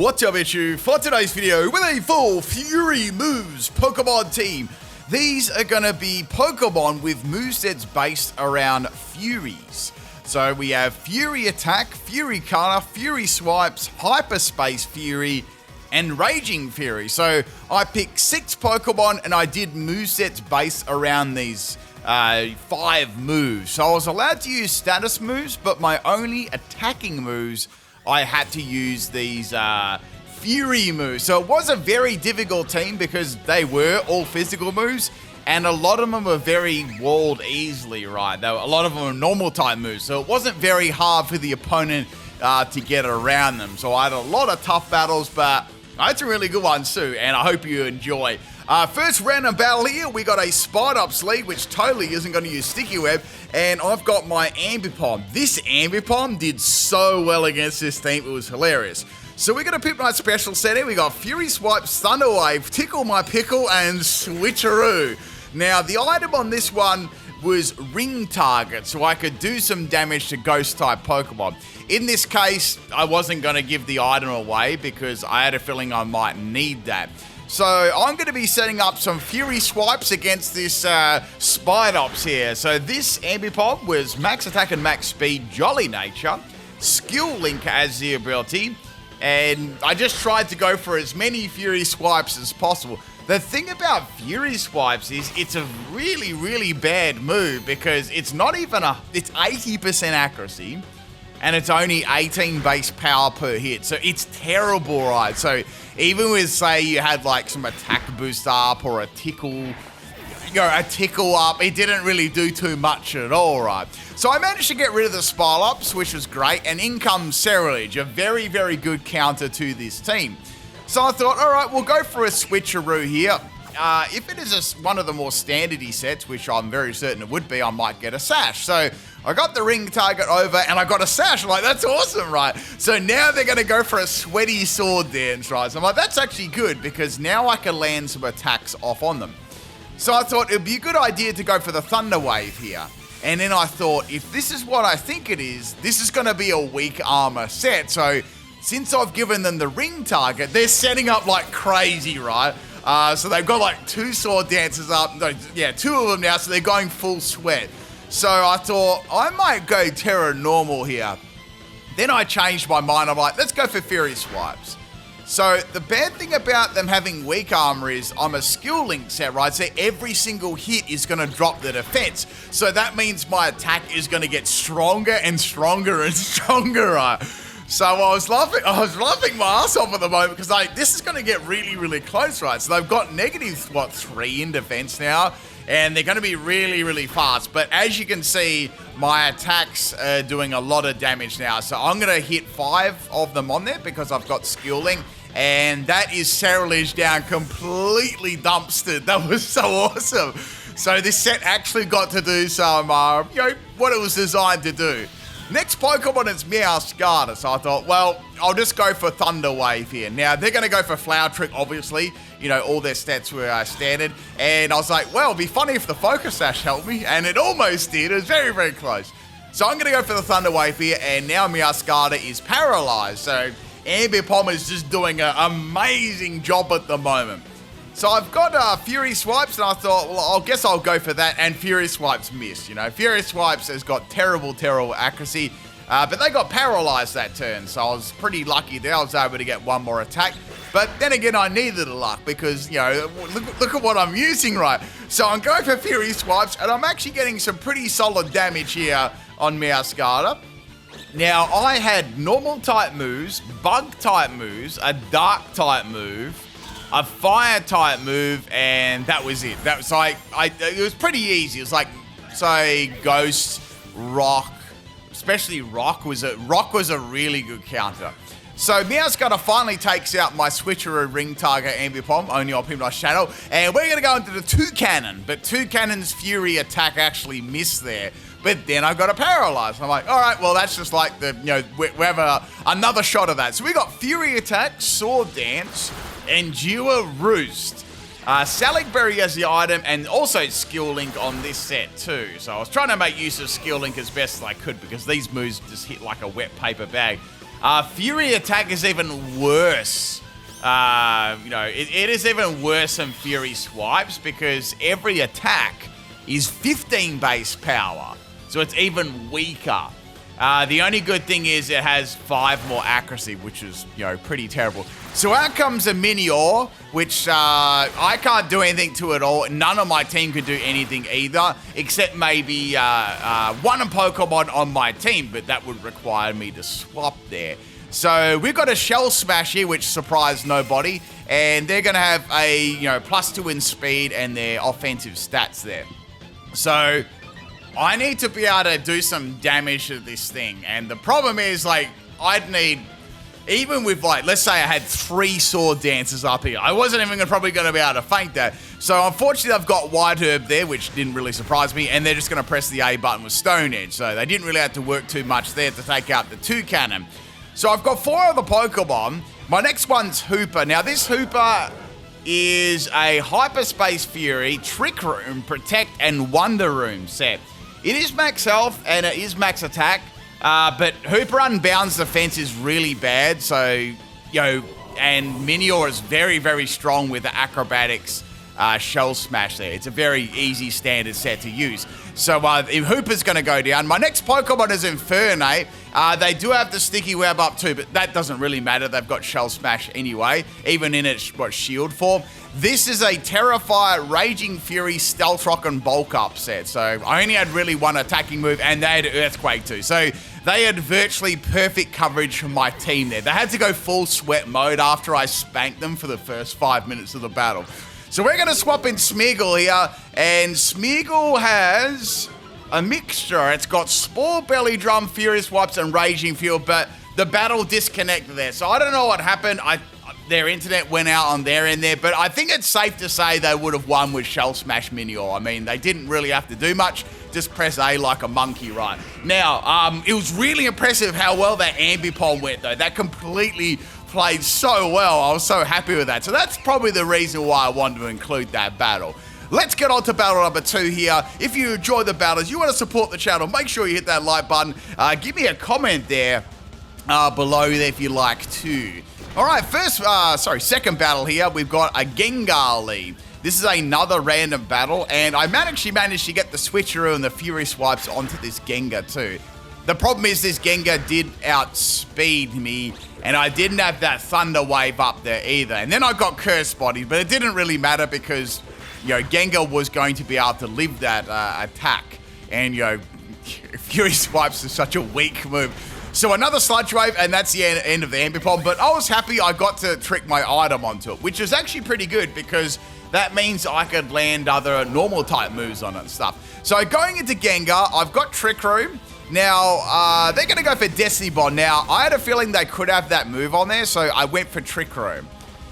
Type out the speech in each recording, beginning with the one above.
What's up, it's you for today's video with a full Fury Moves Pokemon team. These are going to be Pokemon with movesets based around Furies. So we have Fury Attack, Fury Counter, Fury Swipes, Hyperspace Fury, and Raging Fury. So I picked 6 Pokemon and I did movesets based around these 5 moves. So I was allowed to use status moves, but my only attacking moves, I had to use these Fury moves. So it was a very difficult team because they were all physical moves, and a lot of them were very walled easily, right? A lot of them were normal type moves, so it wasn't very hard for the opponent to get around them. So I had a lot of tough battles, but I had some really good ones too, and I hope you enjoy. First random battle here, we got a Spidops lead, which totally isn't going to use Sticky Web, and I've got my Ambipom. This Ambipom did so well against this team, it was hilarious. So we got a PIMPNITE special setting. We got Fury Swipes, Thunder Wave, Tickle My Pickle, and Switcheroo. Now, the item on this one was Ring Target, so I could do some damage to Ghost-type Pokemon. In this case, I wasn't going to give the item away because I had a feeling I might need that. So I'm going to be setting up some Fury Swipes against this Spidops here. So this Ambipom was Max Attack and Max Speed, Jolly Nature, Skill Link as the ability, and I just tried to go for as many Fury Swipes as possible. The thing about Fury Swipes is it's a really, really bad move because it's not even it's 80% accuracy and it's only 18 base power per hit. So it's terrible, right? So even with, say, you had like some attack boost up or a tickle up, it didn't really do too much at all, right? So I managed to get rid of the Spilops, which was great, and in comes Ceruledge, a very, very good counter to this team. So I thought, all right, we'll go for a Switcheroo here. If it is one of the more standardy sets, which I'm very certain it would be, I might get a Sash. So I got the Ring Target over and I got a Sash. I'm like, that's awesome, right? So now they're going to go for a Sweaty Sword Dance, right? So I'm like, that's actually good because now I can land some attacks off on them. So I thought it'd be a good idea to go for the Thunder Wave here. And then I thought, if this is what I think it is, this is going to be a weak armor set. So since I've given them the Ring Target, they're setting up like crazy, right? So they've got like 2 Sword Dances up. No, yeah, 2 of them now, so they're going full sweat. So I thought, I might go Terra Normal here. Then I changed my mind. I'm like, let's go for Fury Swipes. So the bad thing about them having weak armor is I'm a Skill Link set, right? So every single hit is going to drop the defense. So that means my attack is going to get stronger and stronger and stronger, right? So I was laughing my ass off at the moment because like this is going to get really, really close, right? So they've got negative, 3 in defense now, and they're going to be really, really fast. But as you can see, my attacks are doing a lot of damage now. So I'm going to hit 5 of them on there because I've got Skill Link. And that is Ceruledge down, completely dumpstered. That was so awesome. So this set actually got to do some, what it was designed to do. Next Pokemon is Scarlet. So I thought, well, I'll just go for Thunder Wave here. Now, they're going to go for Flower Trick, obviously. You know, all their stats were standard. And I was like, well, it'd be funny if the Focus Sash helped me. And it almost did. It was very, very close. So I'm going to go for the Thunder Wave here. And now Scarlet is paralyzed. So Ambipom is just doing an amazing job at the moment. So I've got Fury Swipes, and I thought, well, I guess I'll go for that, and Fury Swipes missed. You know, Fury Swipes has got terrible, terrible accuracy, but they got paralyzed that turn, so I was pretty lucky there. I was able to get one more attack, but then again, I needed the luck because, you know, look at what I'm using, right? So I'm going for Fury Swipes, and I'm actually getting some pretty solid damage here on Scarlet. Now, I had normal type moves, bug type moves, a dark type move, a fire type move, and that was it. That was like, it was pretty easy. It was like, say, Ghost, Rock, especially Rock was a really good counter. So Scarlet finally takes out my Switcheroo Ring Target Ambipom, only on PIMPNITE channel, and we're going to go into the Toucannon, but Toucannon's Fury attack actually missed there. But then I got a paralyzed. I'm like, all right, well, that's just like the, we have another shot of that. So we got Fury Attack, Sword Dance, Endure Roost. Salicberry as the item, and also Skill Link on this set too. So I was trying to make use of Skill Link as best as I could because these moves just hit like a wet paper bag. Fury attack is even worse. It is even worse than Fury swipes because every attack is 15 base power. So it's even weaker. The only good thing is it has 5 more accuracy, which is, pretty terrible. So out comes a Minior, which I can't do anything to at all. None of my team can do anything either, except maybe one Pokemon on my team, but that would require me to swap there. So we've got a Shell Smash here, which surprised nobody, and they're going to have a +2 in speed and their offensive stats there. So I need to be able to do some damage to this thing, and the problem is, I'd need, even with, let's say I had 3 Sword Dancers up here, I wasn't even probably going to be able to feint that. So unfortunately, I've got White Herb there, which didn't really surprise me, and they're just going to press the A button with Stone Edge, so they didn't really have to work too much there to take out the Toucannon. So I've got 4 other Pokemon. My next one's Hooper. Now, this Hooper is a Hyperspace Fury, Trick Room, Protect, and Wonder Room set. It is max health and it is max attack, but Hooper Unbound's defense is really bad. So, and Minior is very, very strong with the acrobatics Shell Smash there. It's a very easy standard set to use. So if Hooper's going to go down, my next Pokemon is Infernape. They do have the Sticky Web up too, but that doesn't really matter. They've got Shell Smash anyway, even in its shield form. This is a Terrifier, Raging Fury, Stealth Rock, and Bulk Up set. So I only had really one attacking move, and they had Earthquake too. So they had virtually perfect coverage from my team there. They had to go full sweat mode after I spanked them for the first 5 minutes of the battle. So we're going to swap in Smeargle here, and Smeargle has a mixture. It's got Spore, Belly Drum, Furious Wipes, and Raging Fuel, but the battle disconnected there. So I don't know what happened. Their internet went out on their end there, but I think it's safe to say they would have won with Shell Smash Minior. I mean, they didn't really have to do much. Just press A like a monkey, right? Now, it was really impressive how well that Ambipom went, though. That completely played so well. I was so happy with that. So that's probably the reason why I wanted to include that battle. Let's get on to battle number 2 here. If you enjoy the battles, you want to support the channel, make sure you hit that like button. Give me a comment there below there if you like to. All right, second battle here. We've got a Gengar lead. This is another random battle, and I actually managed to get the Switcheroo and the Fury Swipes onto this Gengar too. The problem is this Gengar did outspeed me, and I didn't have that Thunder Wave up there either. And then I got Curse Body, but it didn't really matter because, Gengar was going to be able to live that attack. And, Fury Swipes is such a weak move. So another Sludge Wave, and that's the end of the Ambipom. But I was happy I got to trick my item onto it, which is actually pretty good because that means I could land other normal type moves on it and stuff. So going into Gengar, I've got Trick Room. Now, they're going to go for Destiny Bond. Now, I had a feeling they could have that move on there, so I went for Trick Room.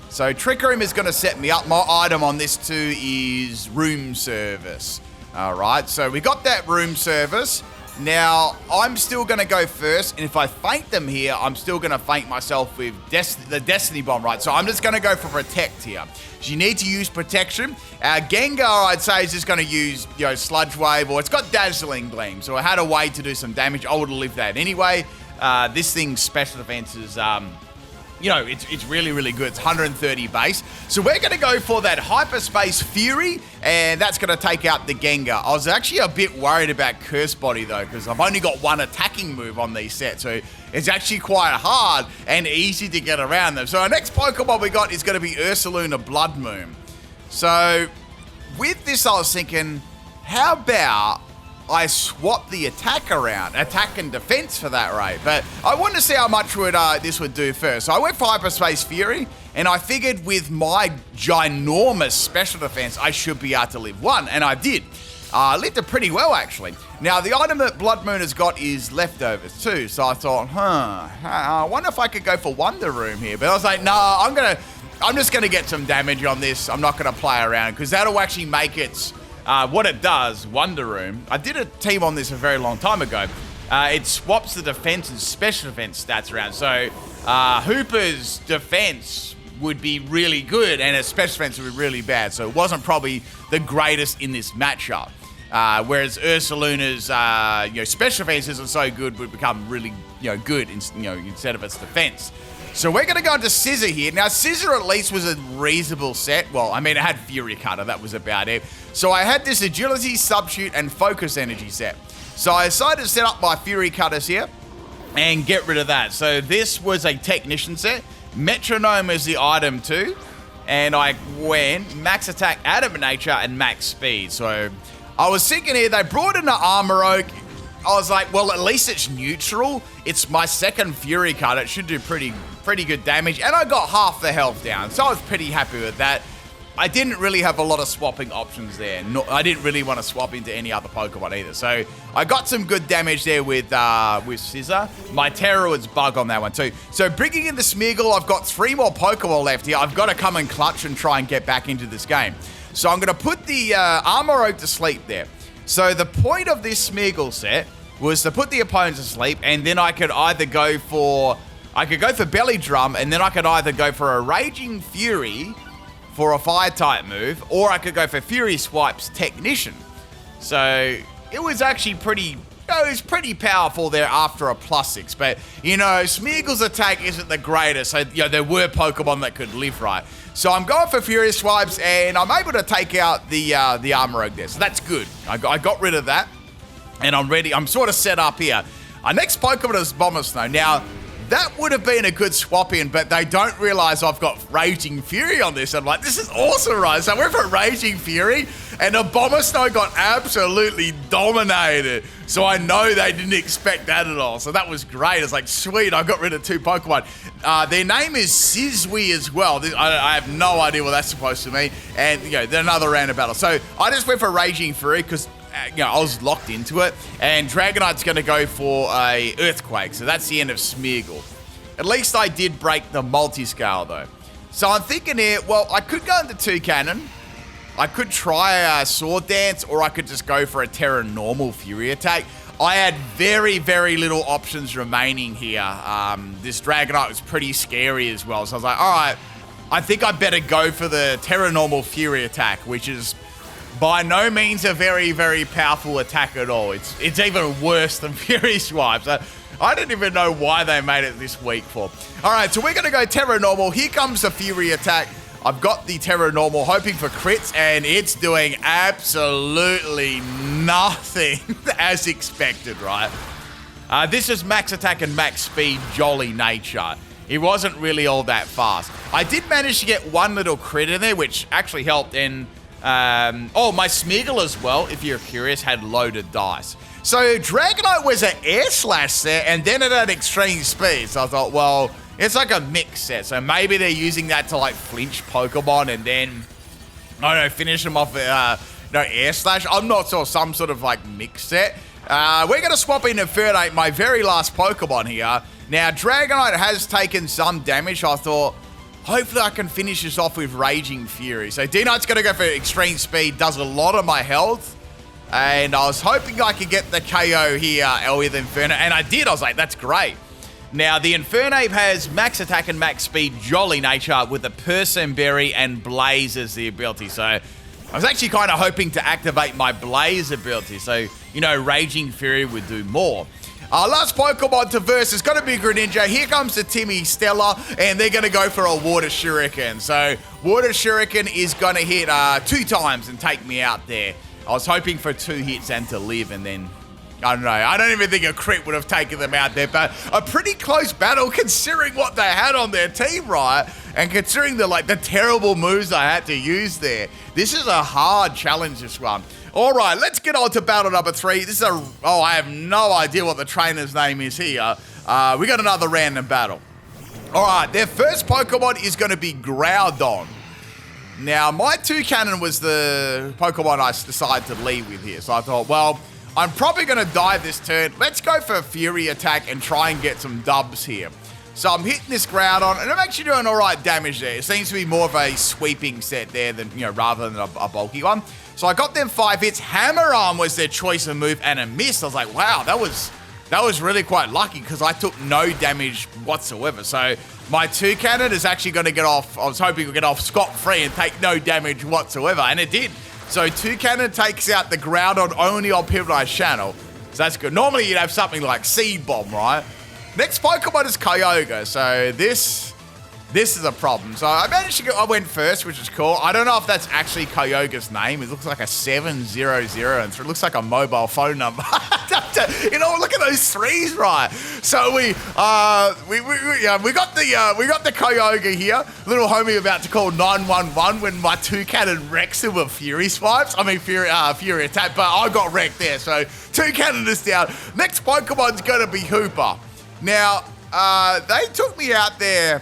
So Trick Room is going to set me up. My item on this too is Room Service. All right, so we got that Room Service. Now, I'm still going to go first, and if I feint them here, I'm still going to feint myself with the Destiny Bomb, right? So I'm just going to go for Protect here. So you need to use Protection. Gengar, I'd say, is just going to use, Sludge Wave, or it's got Dazzling Gleam. So I had a way to do some damage. I would have lived that anyway. This thing's special defense is, it's really, really good. It's 130 base. So we're going to go for that Hyperspace Fury, and that's going to take out the Gengar. I was actually a bit worried about Curse Body, though, because I've only got one attacking move on these sets, so it's actually quite hard and easy to get around them. So our next Pokemon we got is going to be Ursaluna Blood Moon. So with this, I was thinking, how about I swap the attack around, attack and defense for that rate. But I wanted to see how much this would do first. So I went for Hyperspace Fury, and I figured with my ginormous special defense, I should be able to live 1, and I did. Lived it pretty well, actually. Now, the item that Blood Moon has got is Leftovers too, so I thought, I wonder if I could go for Wonder Room here. But I was like, no, I'm just gonna get some damage on this. I'm not gonna play around, because that'll actually make it what it does, Wonder Room. I did a team on this a very long time ago. It swaps the defense and special defense stats around. So Hooper's defense would be really good and his special defense would be really bad. So it wasn't probably the greatest in this matchup. Whereas Ursaluna's special defense isn't so good, would become really good instead of its defense. So we're going to go into Scizor here. Now, Scizor at least was a reasonable set. Well, I mean, it had Fury Cutter. That was about it. So I had this Agility, Substitute, and Focus Energy set. So I decided to set up my Fury Cutters here and get rid of that. So this was a Technician set. Metronome is the item too. And I went Max Attack, Adamant Nature, and Max Speed. So I was thinking here, they brought in the Armor Oak. I was like, well, at least it's neutral. It's my second Fury Cut. It should do pretty good damage. And I got half the health down, so I was pretty happy with that. I didn't really have a lot of swapping options there. I didn't really want to swap into any other Pokemon either. So I got some good damage there with Scizor. My Terror was bug on that one too. So bringing in the Smeargle, I've got 3 more Pokemon left here. I've got to come and clutch and try and get back into this game. So I'm going to put the Armor Oak to sleep there. So the point of this Smeargle set was to put the opponent to sleep, and then I could either go for Belly Drum, and then I could either go for a Raging Fury for a Fire-type move, or I could go for Fury Swipe's Technician. So it was actually pretty powerful there after a +6. But, Smeargle's attack isn't the greatest, so, there were Pokemon that could live right. So I'm going for Fury Swipes, and I'm able to take out the Armor Oak there. So that's good. I got rid of that, and I'm ready. I'm sort of set up here. Our next Pokemon is Bombasnow. Now, that would have been a good swap in, but they don't realize I've got Raging Fury on this. I'm like, this is awesome, right? So I went for Raging Fury, and the Bombasnow got absolutely dominated. So I know they didn't expect that at all. So that was great. It's like, sweet, I got rid of 2 Pokemon. Their name is Sizwi as well. I have no idea what that's supposed to mean. And, they're another round of battle. So I just went for Raging Fury because I was locked into it. And Dragonite's going to go for a Earthquake. So that's the end of Smeargle. At least I did break the multi-scale, though. So I'm thinking here, well, I could go into Toucannon. I could try a Sword Dance, or I could just go for a Terra Normal Fury Attack. I had very, very little options remaining here. This Dragonite was pretty scary as well. So I was like, all right, I think I better go for the Terra Normal Fury Attack, which is by no means a very, very powerful attack at all. It's even worse than Fury Swipe. So I don't even know why they made it this weak for. All right, so we're going to go Terra Normal. Here comes the Fury Attack. I've got the Terra Normal, hoping for crits, and it's doing absolutely nothing as expected, right? This is Max Attack and Max Speed Jolly Nature. It wasn't really all that fast. I did manage to get one little crit in there, which actually helped. And my Smeargle as well, if you're curious, had loaded dice. So Dragonite was an Air Slash set, and then it had Extreme Speed. So I thought, well, it's like a mix set. So maybe they're using that to like flinch Pokemon and then, I don't know, finish them off with Air Slash. I'm not sure, some sort of like mix set. We're going to swap in Infernape, my very last Pokemon here. Now, Dragonite has taken some damage. I thought, hopefully I can finish this off with Raging Fury. So D-Knight's going to go for Extreme Speed, does a lot of my health. And I was hoping I could get the KO here with Infernape. And I did. I was like, that's great. Now, the Infernape has Max Attack and Max Speed Jolly Nature with the Persim Berry and Blaze as the ability. So I was actually kind of hoping to activate my Blaze ability. So, Raging Fury would do more. Our last Pokemon to verse is going to be Greninja. Here comes the Timmy Stella, and they're going to go for a Water Shuriken. So Water Shuriken is going to hit 2 times and take me out there. I was hoping for 2 hits and to live, and then, I don't know. I don't even think a crit would have taken them out there, but a pretty close battle considering what they had on their team, right? And considering the terrible moves I had to use there. This is a hard challenge, this one. All right, let's get on to battle number 3. This is I have no idea what the trainer's name is here. We got another random battle. All right, their first Pokemon is going to be Groudon. Now, my Toucannon was the Pokemon I decided to lead with here. So I thought, well, I'm probably going to die this turn. Let's go for a Fury Attack and try and get some dubs here. So I'm hitting this Groudon, and I'm actually doing all right damage there. It seems to be more of a sweeping set there than, rather than a bulky one. So I got them 5 hits. Hammer Arm was their choice of move, and a miss. I was like, wow, that was really quite lucky because I took no damage whatsoever. So my Toucannon is actually going to get off. I was hoping it would get off scot-free and take no damage whatsoever, and it did. So Toucannon takes out the Groudon only on PIMPNITE's channel. So that's good. Normally you'd have something like Seed Bomb, right? Next Pokemon is Kyogre. So this is a problem. So I managed to I went first, which is cool. I don't know if that's actually Kyogre's name. It looks like a 700, and so it looks like a mobile phone number. You know, look at those threes, right? So we got the Kyogre here. Little homie about to call 911 when my Toucannon wrecks him with Fury Swipes. I mean Fury Attack, but I got wrecked there. So Toucannon is down. Next Pokemon's gonna be Hooper. Now they took me out there.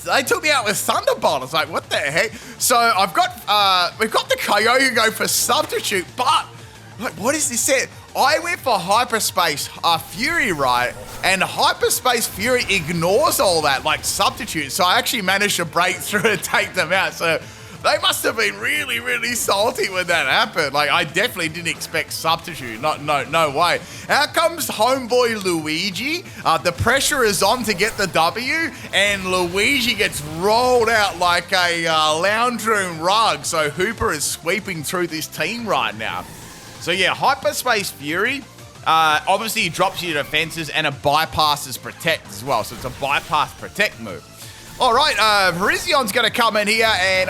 They took me out with Thunderbolt. I was like, what the heck? So we've got the Kyogre go for substitute, but like, what is this set? I went for Hyperspace Fury, right? And Hyperspace Fury ignores all that, like substitute. So I actually managed to break through and take them out. So they must have been really, really salty when that happened. Like, I definitely didn't expect substitute. No way. Out comes homeboy Luigi. The pressure is on to get the W, and Luigi gets rolled out like a lounge room rug. So Hooper is sweeping through this team right now. So yeah, Hyperspace Fury. Obviously, he drops your defenses, and it bypasses Protect as well. So it's a bypass Protect move. All right, Virizion going to come in here, and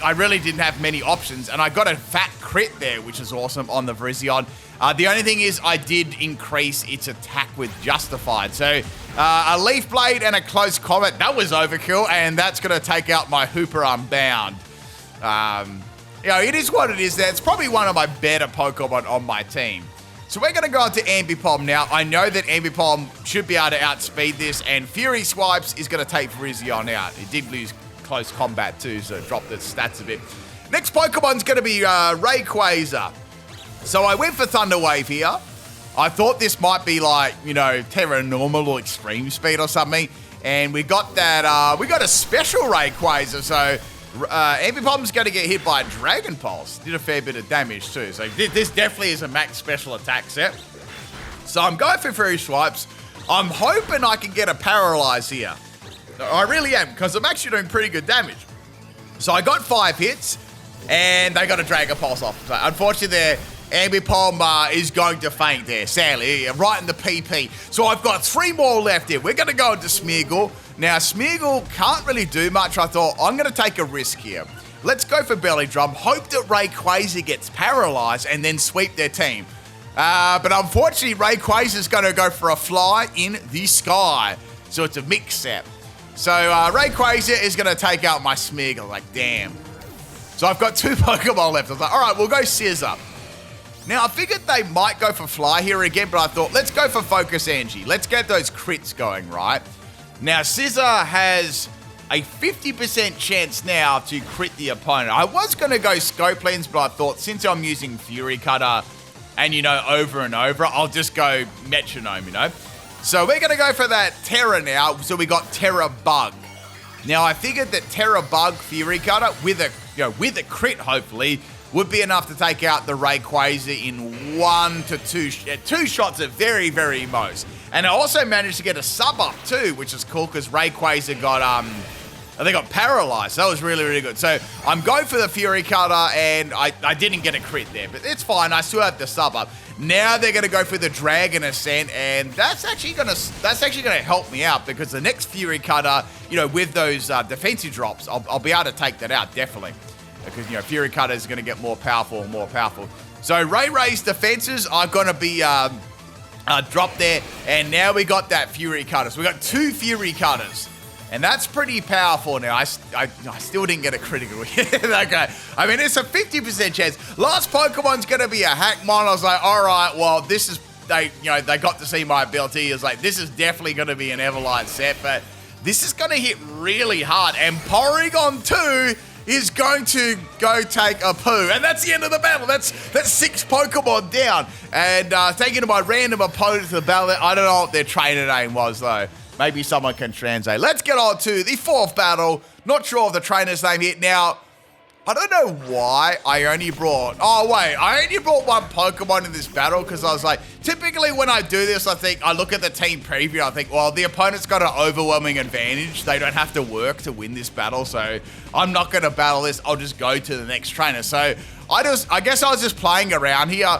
I really didn't have many options, and I got a fat crit there, which is awesome on the Virizion. The only thing is I did increase its attack with Justified. So a Leaf Blade and a Close Combat, that was overkill, and that's going to take out my Hooper Unbound. You know, it is what it is there. It's probably one of my better Pokemon on my team. So we're going to go on to Ambipom now. I know that Ambipom should be able to outspeed this, and Fury Swipes is going to take Virizion out. It did lose Close Combat too, so drop the stats a bit. Next Pokemon's going to be Rayquaza. So I went for Thunder Wave here. I thought this might be like, you know, Terra Normal or Extreme Speed or something. And we got that, we got a special Rayquaza. So Ambipom's going to get hit by Dragon Pulse. Did a fair bit of damage too. So this definitely is a max special attack set. So I'm going for Fury Swipes. I'm hoping I can get a Paralyze here. I really am, because I'm actually doing pretty good damage. So I got 5 hits, and they got a Dragon Pulse off. So unfortunately, their Ambipom is going to faint there, sadly, right in the PP. So I've got 3 more left here. We're going to go into Smeargle. Now, Smeargle can't really do much. I thought, I'm going to take a risk here. Let's go for Belly Drum. Hope that Rayquaza gets paralyzed and then sweep their team. But unfortunately, Rayquaza's going to go for a Fly in the Sky. So it's a mix set. So Rayquaza is going to take out my Smeargle. Like, damn. So I've got 2 Pokemon left. I was like, all right, we'll go Scizor. Now, I figured they might go for Fly here again, but I thought, let's go for Focus Energy. Let's get those crits going, right? Now, Scizor has a 50% chance now to crit the opponent. I was going to go Scope Lens, but I thought, since I'm using Fury Cutter and, you know, over and over, I'll just go Metronome, you know? So we're going to go for that Terra now. So we got Terra Bug. Now, I figured that Terra Bug Fury Cutter with a crit, hopefully, would be enough to take out the Rayquaza in 1 to 2 shots at very, very most. And I also managed to get a sub up too, which is cool because Rayquaza got they got paralyzed. So that was really, really good. So I'm going for the Fury Cutter, and I didn't get a crit there, but it's fine. I still have the sub up. Now they're going to go for the Dragon Ascent, and that's actually going to help me out because the next Fury Cutter, you know, with those defensive drops, I'll be able to take that out definitely. Because, you know, Fury Cutter is going to get more powerful and more powerful. So Ray's defenses are going to be dropped there. And now we got that Fury Cutter. So we got 2 Fury Cutters. And that's pretty powerful now. I still didn't get a critical hit. Okay. I mean, it's a 50% chance. Last Pokemon's going to be a Hackmon. I was like, all right, well, this is... They got to see my ability. It was like, this is definitely going to be an Everlight set. But this is going to hit really hard. And Porygon 2... is going to go take a poo. And that's the end of the battle. That's 6 Pokemon down. And taking my random opponent to the battle. I don't know what their trainer name was, though. Maybe someone can translate. Let's get on to the 4th battle. Not sure of the trainer's name yet. Now, I don't know why I only brought... Oh, wait. I only brought one Pokemon in this battle because I was like, typically when I do this, I look at the team preview. I think, well, the opponent's got an overwhelming advantage. They don't have to work to win this battle. So I'm not going to battle this. I'll just go to the next trainer. So I guess I was just playing around here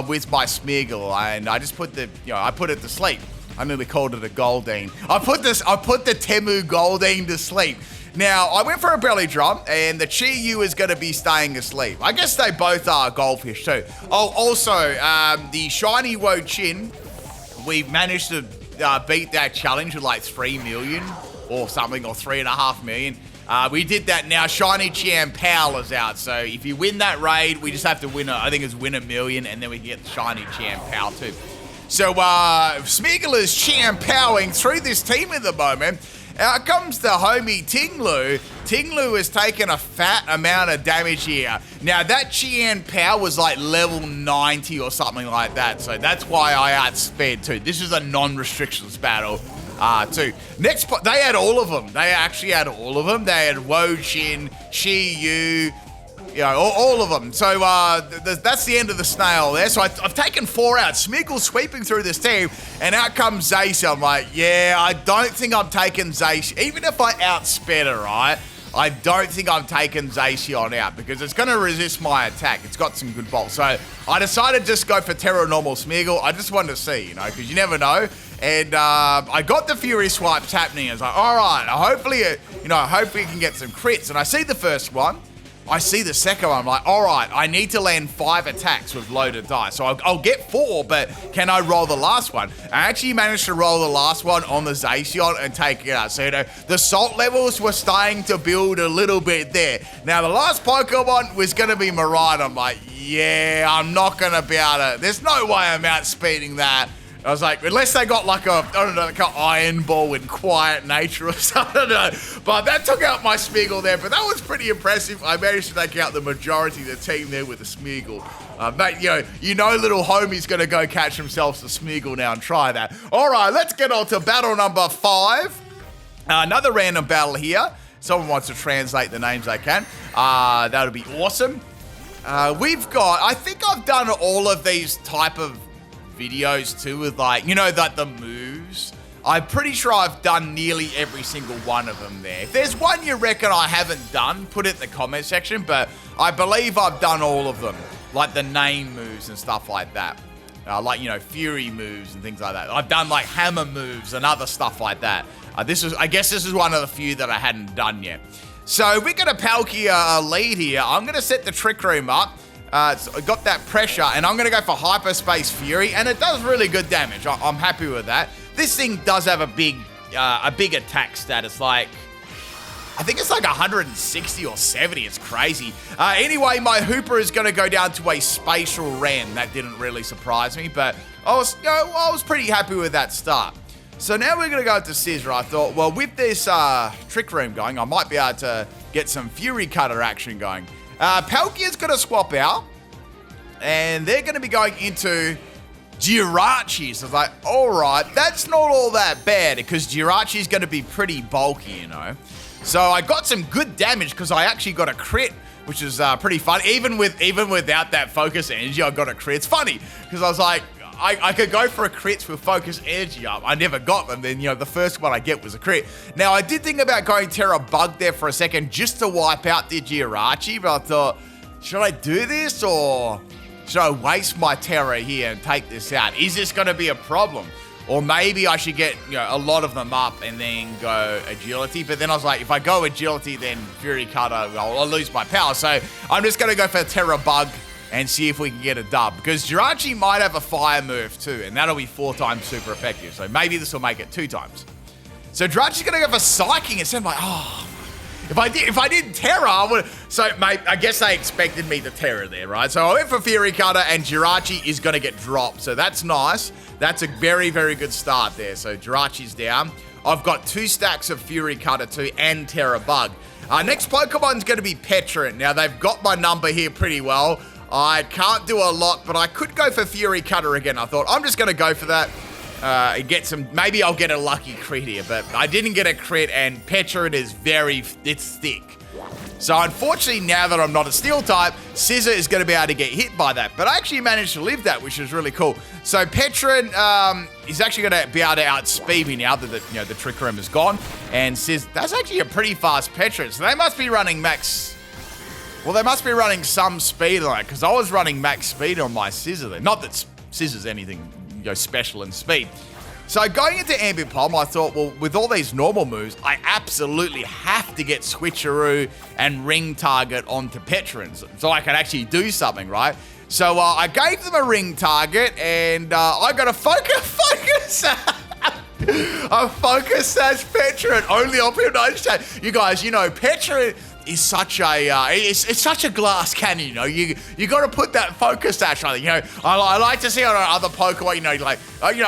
with my Smeargle. And I just put I put it to sleep. I nearly called it a Goldeen. I put the Temu Goldeen to sleep. Now, I went for a belly drum, and the Chi-Yu is going to be staying asleep. I guess they both are goldfish, too. Oh, also, the shiny Wo-Chin, we managed to beat that challenge with like 3 million or something, or 3.5 million. We did that now. Shiny Chimecho is out, so if you win that raid, we just have to win, I think it's win 1 million, and then we can get the shiny Chimecho, too. So, Smeargle is Chimechoing through this team at the moment. Out comes the homie Tinglu. Tinglu has taken a fat amount of damage here. Now, that Chimecho was like level 90 or something like that, so that's why I outsped too. This is a non-restrictions battle too. Next, they had all of them. They actually had all of them. They had Wo-Chin, Chi-Yu, all of them. So that's the end of the snail there. So I've taken 4 out. Smeargle sweeping through this team, and out comes Zacian. I'm like, yeah, I don't think I'm taking Zacian. Even if I outsped her, right? I don't think I'm taking Zacian out because it's going to resist my attack. It's got some good bolts. So I decided to just go for Terra Normal Smeargle. I just wanted to see, because you never know. And I got the Fury Swipes happening. I was like, all right, hopefully, hopefully you can get some crits. And I see the first one. I see the second one. I'm like, all right, I need to land 5 attacks with loaded dice. So I'll get 4, but can I roll the last one? I actually managed to roll the last one on the Zacian and take it out. So, the salt levels were starting to build a little bit there. Now, the last Pokemon was going to be Marine. I'm like, yeah, I'm not going to be able to. There's no way I'm outspeeding that. I was like, unless they got like an iron ball in quiet nature or something, I don't know. But that took out my Smeargle there, but that was pretty impressive. I managed to take out the majority of the team there with the Smeargle. Mate, little homie's going to go catch himself some Smeargle now and try that. All right, let's get on to battle number 5. Another random battle here. Someone wants to translate the names they can. That would be awesome. We've got, I think I've done all of these type of videos too with the moves. I'm pretty sure I've done nearly every single one of them there. If there's one you reckon I haven't done, put it in the comment section, but I believe I've done all of them, like the name moves and stuff like that. Fury moves and things like that. I've done like hammer moves and other stuff like that. I guess this is one of the few that I hadn't done yet. So we're going to Palkia lead here. I'm going to set the Trick Room up. So I got that pressure, and I'm going to go for Hyperspace Fury, and it does really good damage. I'm happy with that. This thing does have a big attack stat. It's like, I think it's like 160 or 70. It's crazy. Anyway, my Hooper is going to go down to a Spatial Ram. That didn't really surprise me, but I was pretty happy with that start. So now we're going to go to Scizor. I thought, well, with this Trick Room going, I might be able to get some Fury Cutter action going. Palkia's going to swap out, and they're going to be going into Jirachi. So I was like, all right, that's not all that bad because Jirachi's going to be pretty bulky, So I got some good damage because I actually got a crit, which is pretty fun. Even without that focus energy, I got a crit. It's funny because I was like, I could go for a crits with focus energy up. I never got them. Then, the first one I get was a crit. Now, I did think about going Terra Bug there for a second just to wipe out the Jirachi, but I thought, should I do this or should I waste my Terra here and take this out? Is this going to be a problem? Or maybe I should get, a lot of them up and then go Agility. But then I was like, if I go Agility, then Fury Cutter, I'll lose my power. So I'm just going to go for Terra Bug and see if we can get a dub. Because Jirachi might have a fire move too, and that'll be 4 times super effective. So maybe this will make it 2 times. So Jirachi's gonna go for Psyching instead. I'm like, oh, if I did Terra, I would. So mate, I guess they expected me to Terra there, right? So I went for Fury Cutter, and Jirachi is gonna get dropped. So that's nice. That's a very, very good start there. So Jirachi's down. I've got 2 stacks of Fury Cutter too, and Terra Bug. Next Pokemon's gonna be Petrant. Now they've got my number here pretty well. I can't do a lot, but I could go for Fury Cutter again. I thought, I'm just going to go for that. Maybe I'll get a lucky crit here, but I didn't get a crit, and Petrant is it's thick. So unfortunately, now that I'm not a steel type, Scizor is going to be able to get hit by that. But I actually managed to live that, which is really cool. So Petron is actually going to be able to outspeed me now that the Trick Room is gone. And Scizor, that's actually a pretty fast Petron. So they must be running max. Well, they must be running some speed on it, because I was running max speed on my Scizor there. Not that Scizor's anything special in speed. So going into Ambipom, I thought, well, with all these normal moves, I absolutely have to get Switcheroo and Ring Target onto Petrons so I can actually do something, right? So I gave them a Ring Target, and I got a Focus a Focus Sash Petron, only on Hypnosis. You guys, Petron is such a it's such a glass cannon, you got to put that Focus Sash on it. I like to see on other Pokemon,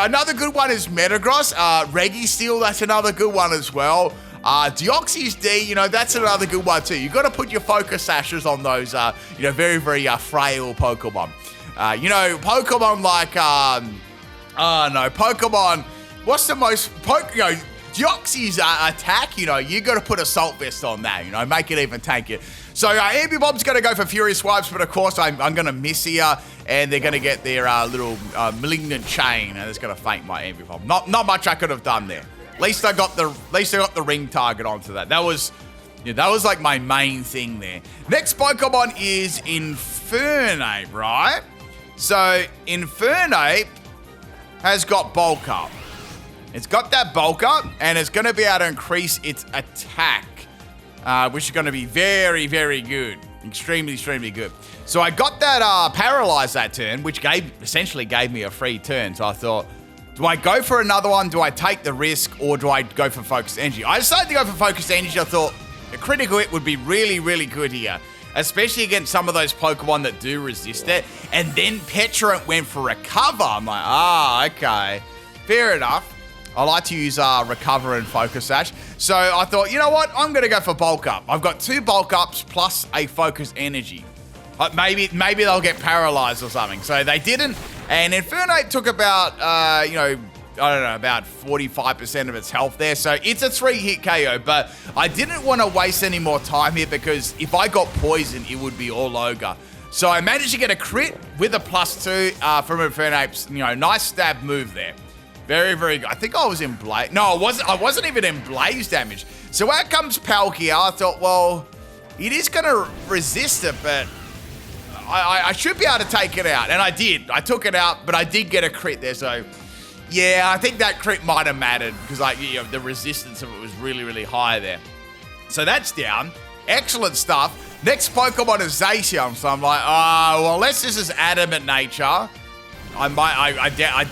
another good one is Metagross, Registeel, that's another good one as well. Deoxys D, that's another good one too. You got to put your Focus Sashes on those very, very frail Pokemon. Pokemon like Pokemon, what's the most Deoxys attack, you got to put Assault Vest on that, make it even tankier. So Ambipom's going to go for Fury Swipes, but of course I'm going to miss here, and they're going to get their little Malignant Chain, and it's going to faint my Ambipom. Not much I could have done there. At least I got the Ring Target onto that. That was like my main thing there. Next Pokemon is Infernape, right? So Infernape has got Bulk Up. It's got that Bulk Up, and it's going to be able to increase its attack, which is going to be very, very good. Extremely, extremely good. So I got that Paralyze that turn, which essentially gave me a free turn. So I thought, do I go for another one? Do I take the risk, or do I go for Focused Energy? I decided to go for Focused Energy. I thought a Critical Hit would be really, really good here, especially against some of those Pokemon that do resist it. And then Petrant went for Recover. I'm like, okay, fair enough. I like to use Recover and Focus Sash. So I thought, you know what? I'm going to go for Bulk Up. I've got 2 Bulk Ups plus a Focus Energy. Maybe they'll get paralyzed or something. So they didn't. And Infernape took about, about 45% of its health there. So it's a 3-hit KO. But I didn't want to waste any more time here, because if I got poisoned, it would be all over. So I managed to get a crit with a +2 from Infernape's, nice stab move there. Very, very good. I think I was in Blaze. No, I wasn't even in Blaze damage. So out comes Palkia. I thought, well, it is going to resist it, but I should be able to take it out. And I did. I took it out, but I did get a crit there. So, yeah, I think that crit might have mattered, because the resistance of it was really, really high there. So that's down. Excellent stuff. Next Pokemon is Zacian. So I'm like, well, unless this is Adamant Nature, I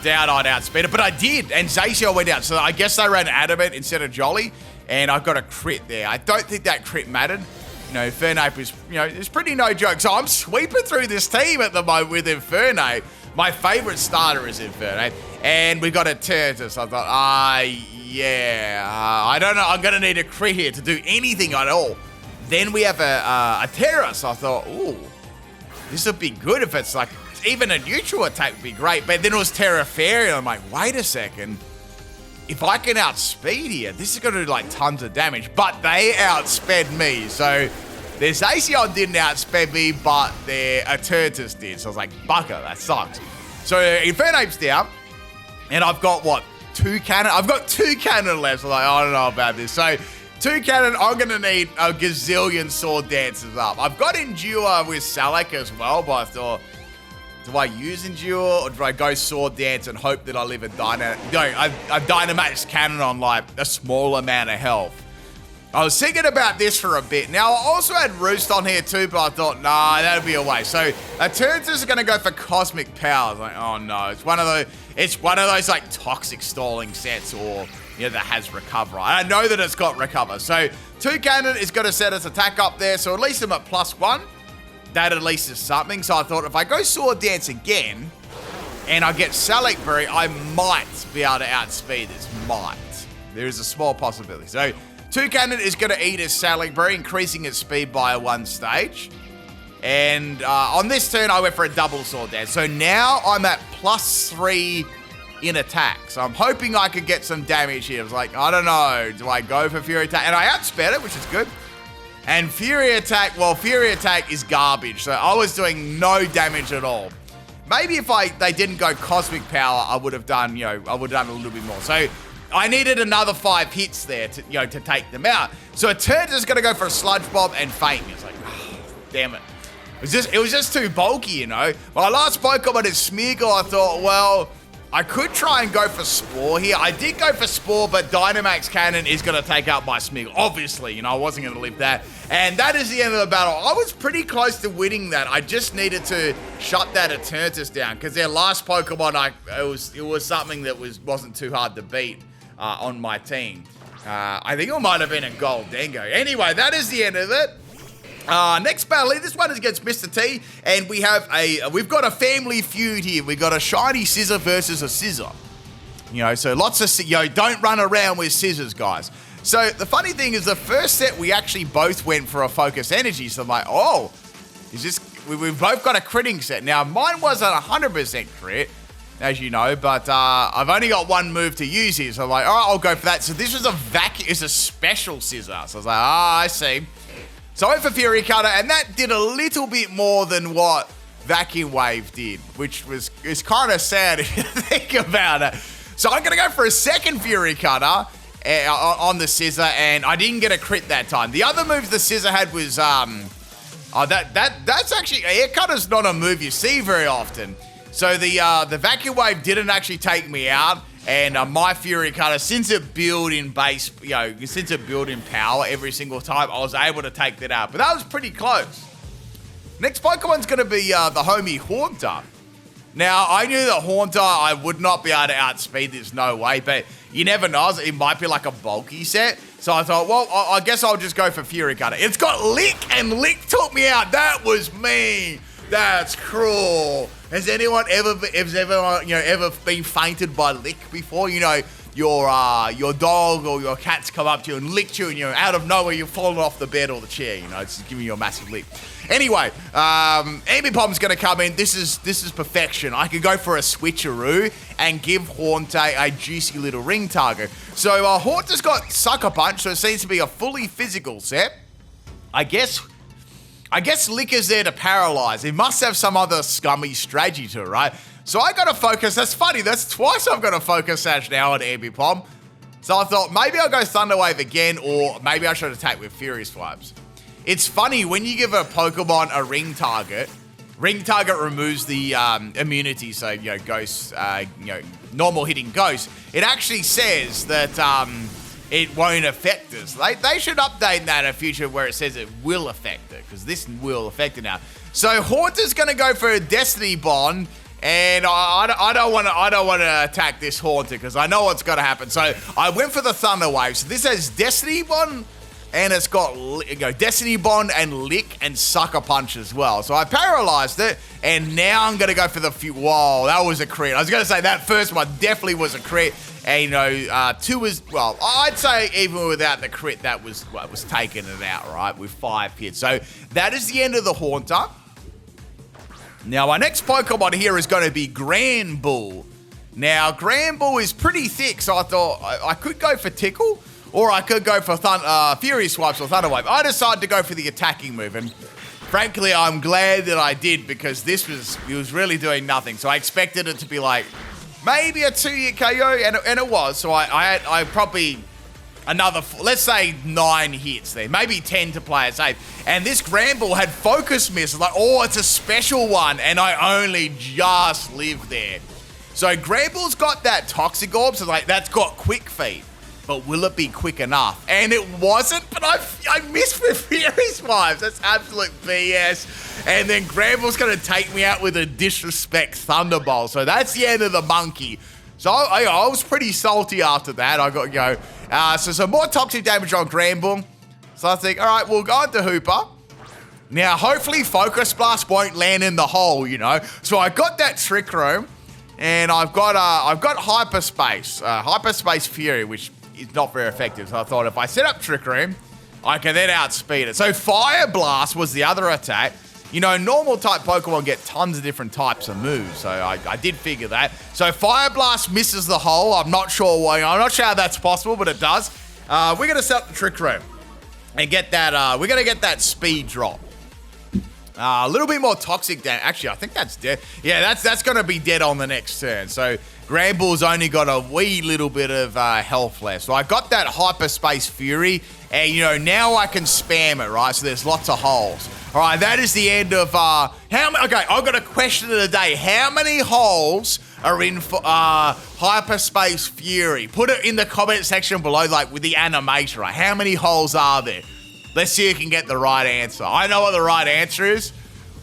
doubt I'd outspeed it, but I did, and Zacian went out, so I guess they ran Adamant instead of Jolly, and I got a crit there. I don't think that crit mattered. Infernape is, it's pretty no joke. So I'm sweeping through this team at the moment with Infernape. My favorite starter is Infernape, and we got a Turtus. I thought, I don't know, I'm going to need a crit here to do anything at all. Then we have a Terra, so I thought, ooh, this would be good if it's like, even a neutral attack would be great. But then it was Terra Fairy. I'm like, wait a second. If I can outspeed here, this is going to do like tons of damage. But they outsped me. So their Zacian didn't outspeed me, but their Turtus did. So I was like, bucker, that sucks. So Infernape's down. And I've got, what, 2 cannon? I've got 2 cannon left. So like, I don't know about this. So 2 cannon, I'm going to need a gazillion Sword Dances up. I've got Endure with Salak as well, but I thought, do I use Endure, or do I go Sword Dance and hope that I live a Dynamax? No, I've Dynamax Cannon on like a small amount of health. I was thinking about this for a bit. Now, I also had Roost on here too, but I thought, nah, that'd be a waste. So, Turtus is going to go for Cosmic Powers. Like, oh no, it's one of those like toxic stalling sets, or that has Recover. I know that it's got Recover. So, Toucannon is going to set its attack up there. So at least I'm at +1. That at least is something. So I thought, if I go Sword Dance again and I get Salak Berry, I might be able to outspeed this. Might. There is a small possibility. So Toucannon is going to eat his Salak Berry, increasing its speed by 1 stage. And on this turn, I went for a double Sword Dance. So now I'm at +3 in attack. So I'm hoping I could get some damage here. I was like, I don't know. Do I go for Fury Attack? And I outsped it, which is good. And Fury Attack, well, Fury Attack is garbage. So I was doing no damage at all. Maybe if they didn't go Cosmic Power, I would have done, you know, I would have done a little bit more. So I needed another 5 hits there to, you know, to take them out. So it turns just going to go for a Sludge Bomb and Faint Me. It's like, oh, damn it. It was just too bulky, you know. My last Pokemon is Smeargle. I thought, well, I could try and go for Spore here. I did go for Spore, but Dynamax Cannon is going to take out my Smeargle. Obviously, you know, I wasn't going to live that. And that is the end of the battle. I was pretty close to winning that. I just needed to shut that Eternatus down because their last Pokemon, it was something that wasn't too hard to beat on my team. I think it might have been a Gold Dingo. Anyway, that is the end of it. Next battle, this one is against Mr. T, and we've got a family feud here. We've got a shiny Scizor versus a Scizor. You know, so lots of, you know, don't run around with scissors, guys. So the funny thing is the first set, we actually both went for a Focus Energy. So I'm like, oh, we've both got a critting set. Now, mine wasn't 100% crit, as you know, but I've only got one move to use here. So I'm like, all right, I'll go for that. So this was it's a special Scizor. So I was like, I see. So I went for Fury Cutter, and that did a little bit more than what Vacuum Wave did, which is kind of sad if you think about it. So I'm going to go for a second Fury Cutter on the Scizor, and I didn't get a crit that time. The other move the Scizor had was, that's actually, Air Cutter's not a move you see very often. So the Vacuum Wave didn't actually take me out. And my Fury Cutter, since it built in base, you know, since it built in power every single time, I was able to take that out. But that was pretty close. Next Pokemon's going to be the homie Haunter. Now, I knew that Haunter, I would not be able to outspeed this, no way. But you never know, it might be like a bulky set. So I thought, well, I guess I'll just go for Fury Cutter. It's got Lick, and Lick took me out. That was mean. That's cruel. Has anyone ever been fainted by Lick before? You know, your dog or your cat's come up to you and licked you, and you're out of nowhere, you've fallen off the bed or the chair. You know, it's just giving you a massive lick. Anyway, Ambipom's going to come in. This is perfection. I could go for a switcheroo and give Haunter a juicy little ring target. So Haunter's got Sucker Punch, so it seems to be a fully physical set. I guess Lick is there to paralyze. It must have some other scummy strategy to it, right? So I got to focus. That's funny. That's twice I've got to focus Sash now on Ambipom. So I thought maybe I'll go Thunder Wave again, or maybe I should attack with Fury Swipes. It's funny when you give a Pokemon a ring target removes the immunity. So, you know, Ghost, you know, normal hitting Ghost. It actually says that it won't affect us. They should update that in the future where it says it will affect it, because this will affect it now. So Haunter's going to go for a Destiny Bond, and I don't want to attack this Haunter because I know what's going to happen. So I went for the Thunder Wave. So this has Destiny Bond, and it's got, you know, Destiny Bond and Lick and Sucker Punch as well. So I paralyzed it, and now I'm going to go for the whoa, that was a crit. I was going to say that first one definitely was a crit. And, you know, 2 was, well, I'd say even without the crit, that was taking it out, right, with 5 hits. So that is the end of the Haunter. Now, our next Pokemon here is going to be Granbull. Now, Granbull is pretty thick, so I thought I could go for Tickle, or I could go for Fury Swipes or Thunder Wave. I decided to go for the attacking move, and frankly, I'm glad that I did, because it was really doing nothing. So I expected it to be like maybe a 2-hit KO, and it was. So I probably another, let's say 9 hits there, maybe 10 to play it safe. And this Granbull had Focus Miss, like, oh, it's a special one, and I only just lived there. So Granbull's got that Toxic Orb, so like that's got Quick Feet. But will it be quick enough? And it wasn't, but I missed with Fury Swipes. That's absolute BS. And then Granbull's going to take me out with a Disrespect Thunderbolt. So that's the end of the monkey. So I was pretty salty after that. I got, you know, so some more toxic damage on Granbull. So I think, all right, we'll go into Hooper. Now, hopefully Focus Blast won't land in the hole, you know. So I got that Trick Room, and I've got Hyperspace, Hyperspace Fury, which is not very effective. So I thought if I set up Trick Room, I can then outspeed it. So Fire Blast was the other attack. You know, normal type Pokemon get tons of different types of moves. So I did figure that. So Fire Blast misses the hole. I'm not sure why. I'm not sure how that's possible, but it does. We're going to set up the Trick Room. and get that, we're going to get that speed drop. A little bit more toxic damage. Actually, I think that's dead. Yeah, that's going to be dead on the next turn. So Granbull's only got a wee little bit of health left. So I got that Hyperspace Fury, and, you know, now I can spam it, right? So there's lots of holes. All right, that is the end of, okay, I've got a question of the day. How many holes are in Hyperspace Fury? Put it in the comment section below, like, with the animation, right? How many holes are there? Let's see who can get the right answer. I know what the right answer is,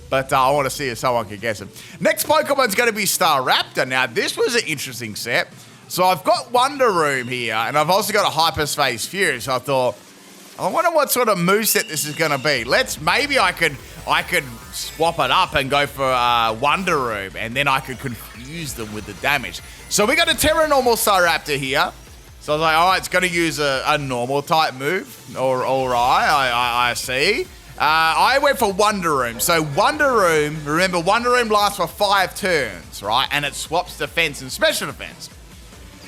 but I want to see if someone can guess it. Next Pokemon's going to be Staraptor. Now, this was an interesting set. So I've got Wonder Room here, and I've also got a Hyperspace Fury. So I thought, I wonder what sort of moveset this is going to be. Maybe I could swap it up and go for Wonder Room, and then I could confuse them with the damage. So we got a Terra Normal Staraptor here. So I was like, all right, it's going to use a normal type move. All right, I see. I went for Wonder Room. So Wonder Room, remember, Wonder Room lasts for 5 turns, right? And it swaps defense and special defense.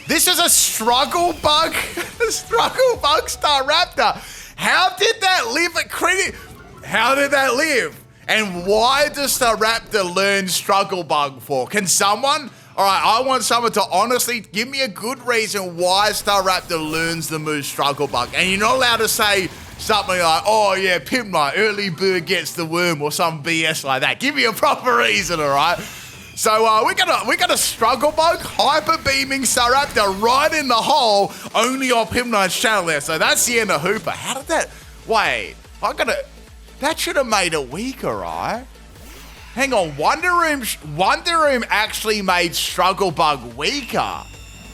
This is a Struggle Bug. Struggle Bug Staraptor. How did that live at credit? How did that live? And why does Staraptor learn Struggle Bug for? Can someone... All right, I want someone to honestly give me a good reason why Staraptor learns the move Struggle Bug. And you're not allowed to say something like, oh yeah, PIMPNITE, early bird gets the worm or some BS like that. Give me a proper reason, all right? So we got a Struggle Bug hyper beaming Staraptor right in the hole, only on PIMPNITE's channel there. So that's the end of Hooper. How did that, wait, that should have made it weaker, right? Hang on, Wonder Room actually made Struggle Bug weaker.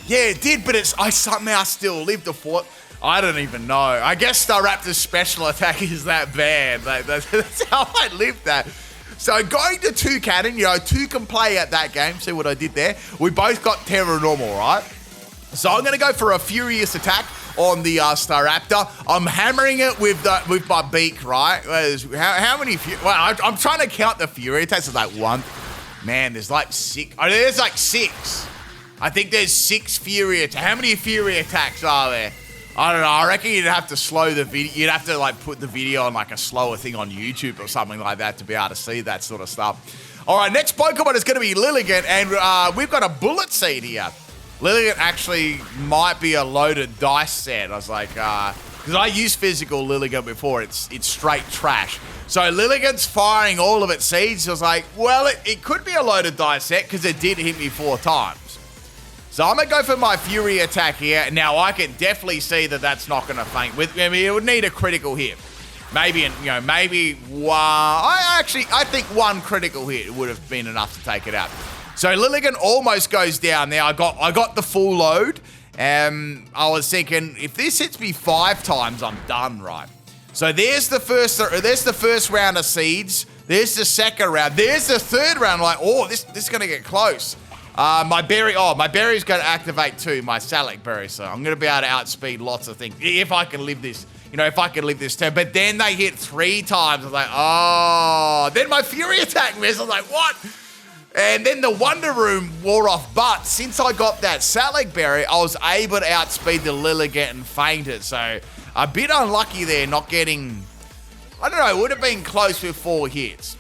Yeah, it did, but I somehow still lived the fort. I don't even know. I guess Staraptor's special attack is that bad. That's how I lived that. So going to Toucannon, you know, two can play at that game. See what I did there? We both got Terra Normal, right? So I'm going to go for a Furious attack on the Staraptor. I'm hammering it with my beak, right? How many? Well, I'm trying to count the Fury attacks. There's like 1. Man, there's like 6. Oh, there's like 6. I think there's 6 Fury attacks. How many Fury attacks are there? I don't know. I reckon you'd have to slow the video. You'd have to like put the video on like a slower thing on YouTube or something like that to be able to see that sort of stuff. All right, next Pokemon is going to be Lilligant, and we've got a Bullet Seed here. Lilligant actually might be a loaded dice set. I was like, because I used physical Lilligant before. It's straight trash. So Lilligant's firing all of its seeds. I was like, well, it could be a loaded dice set because it did hit me 4 times. So I'm going to go for my Fury attack here. Now, I can definitely see that that's not going to faint. I mean, it would need a critical hit. Maybe, maybe one. I think 1 critical hit would have been enough to take it out. So Lilligant almost goes down there. I got the full load. I was thinking, if this hits me 5 times, I'm done, right? So there's the first round of seeds. There's the second round. There's the third round. Like, oh, this is going to get close. My berry's going to activate too, my Salic berry. So I'm going to be able to outspeed lots of things if I can live this. If I can live this turn. But then they hit 3 times. I was like, oh. Then my Fury attack missed. I was like, what? And then the Wonder Room wore off. But since I got that Salic berry, I was able to outspeed the Lilligant and faint it. So a bit unlucky there not getting... I don't know. It would have been close with 4 hits.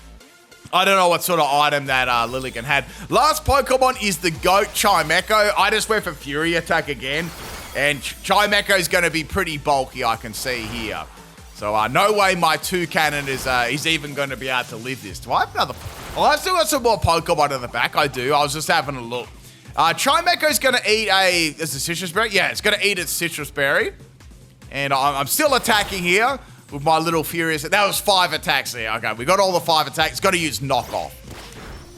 I don't know what sort of item that Lilligant had. Last Pokemon is the GOAT Chimecho. I just went for Fury attack again. And Chimecho is going to be pretty bulky, I can see here. So no way my Toucannon is even going to be able to live this. Do I have another? Oh, I've still got some more Pokemon in the back. I do. I was just having a look. Chimecho is going to eat is it citrus berry? Yeah, it's going to eat its citrus berry. And I'm still attacking here with my little Furious. That was 5 attacks there. Okay, we got all the 5 attacks. Got to use knockoff.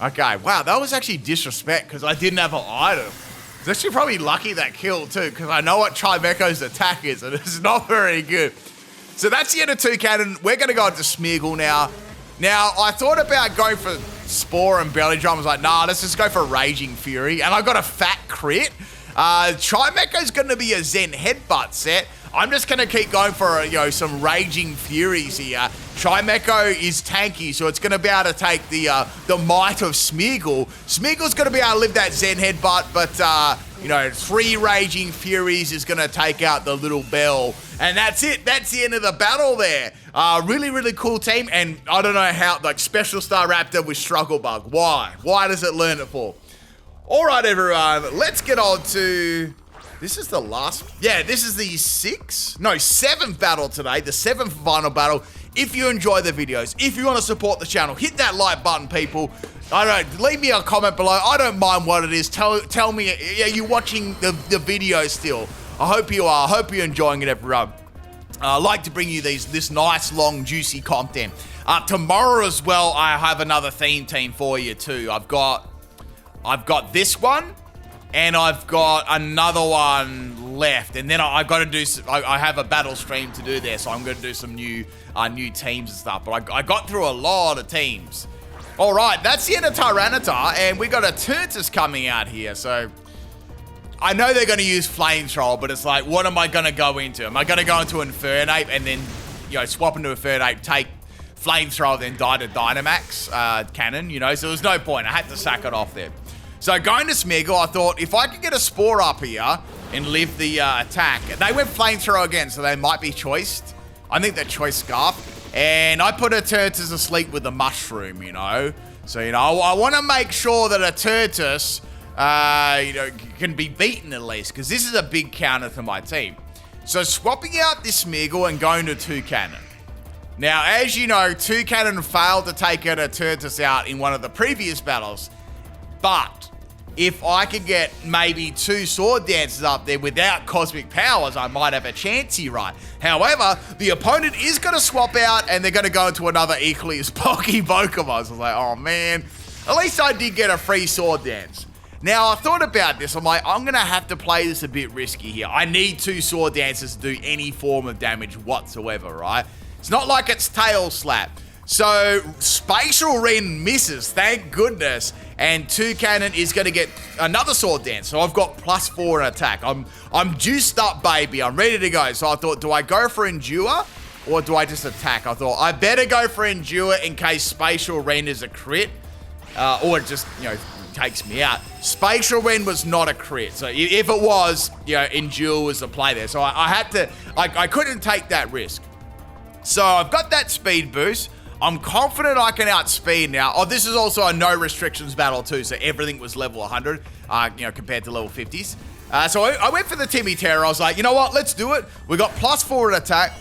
Okay, wow, that was actually disrespect because I didn't have an item. It's actually probably lucky that killed too, because I know what Chimecho's attack is, and it's not very good. So that's the end of Toucannon. We're going to go into Smeargle now. Now, I thought about going for Spore and Belly Drum. I was like, nah, let's just go for Raging Fury. And I got a fat crit. Chimecho's going to be a Zen Headbutt set. I'm just going to keep going for, some Raging Furies here. Chimecho is tanky, so it's going to be able to take the might of Smeargle. Smeargle's going to be able to live that Zen Headbutt, but, 3 Raging Furies is going to take out the little Bell. And that's it. That's the end of the battle there. Really, really cool team. And I don't know how, Special Staraptor with Struggle Bug. Why? Why does it learn it for? All right, everyone. Let's get on to... This is the last... Yeah, this is the 7th battle today. The 7th final battle. If you enjoy the videos, if you want to support the channel, hit that like button, people. I don't know, leave me a comment below. I don't mind what it is. Tell me, are you watching the video still? I hope you are. I hope you're enjoying it, everyone. I like to bring you this nice, long, juicy content. Tomorrow as well, I have another theme team for you too. I've got this one, and I've got another one left, and then I got to do. I have a battle stream to do there, so I'm going to do some new teams and stuff. But I got through a lot of teams. All right, that's the end of Tyranitar, and we got a Turtus coming out here. So I know they're going to use Flamethrower, but it's like, what am I going to go into? Am I going to go into Infernape and then swap into Infernape, take Flamethrower, then die to Dynamax cannon? So there's no point. I had to sack it off there. So going to Smeargle, I thought if I could get a Spore up here and live the attack. They went Flamethrower again, so they might be choiced. I think they're choice Scarf. And I put a Turtus asleep with the Mushroom, So, I want to make sure that a Turtus, can be beaten at least, because this is a big counter to my team. So swapping out this Smeargle and going to Toucannon. Now, as you know, Toucannon failed to take a Turtus out in one of the previous battles. But if I could get maybe 2 Sword Dances up there without Cosmic Powers, I might have a chance here, right? However, the opponent is going to swap out, and they're going to go into another equally as bulky Pokemon. So I was like, oh man, at least I did get a free Sword Dance. Now, I thought about this. I'm like, I'm going to have to play this a bit risky here. I need 2 Sword Dances to do any form of damage whatsoever, right? It's not like it's Tail Slap. So, Spatial Rend misses, thank goodness, and Toucannon is going to get another Sword Dance. So I've got +4 in attack. I'm juiced up, baby. I'm ready to go. So I thought, do I go for Endure or do I just attack? I thought, I better go for Endure in case Spatial Rend is a crit, or it just, takes me out. Spatial Rend was not a crit. So if it was, Endure was the play there. So I had to, I couldn't take that risk. So I've got that speed boost. I'm confident I can outspeed now. Oh, this is also a no restrictions battle too, so everything was level 100, compared to level 50s. So I went for the Timmy Terror. I was like, you know what, let's do it. We got +4 in attack.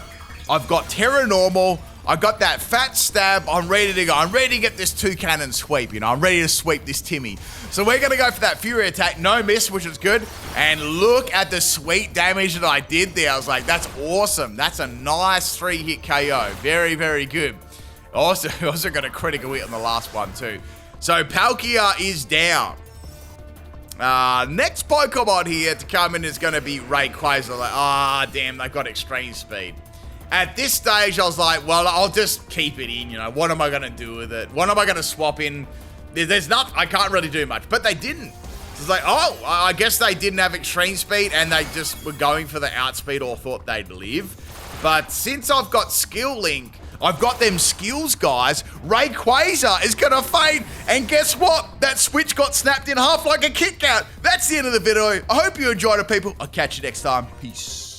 I've got Terra Normal. I've got that fat stab. I'm ready to go. I'm ready to get this Toucannon sweep, I'm ready to sweep this Timmy. So we're going to go for that Fury attack. No miss, which is good. And look at the sweet damage that I did there. I was like, that's awesome. That's a nice 3-hit KO. Very, very good. Also got a critical hit on the last one too. So Palkia is down. Next Pokemon here to come in is going to be Rayquaza. Like, damn, they've got extreme speed. At this stage, I was like, well, I'll just keep it in. What am I going to do with it? What am I going to swap in? There's nothing. I can't really do much. But they didn't. It's like, I guess they didn't have extreme speed and they just were going for the outspeed or thought they'd live. But since I've got Skill Link, I've got them skills, guys. Rayquaza is going to faint. And guess what? That switch got snapped in half like a Kit Kat. That's the end of the video. I hope you enjoyed it, people. I'll catch you next time. Peace.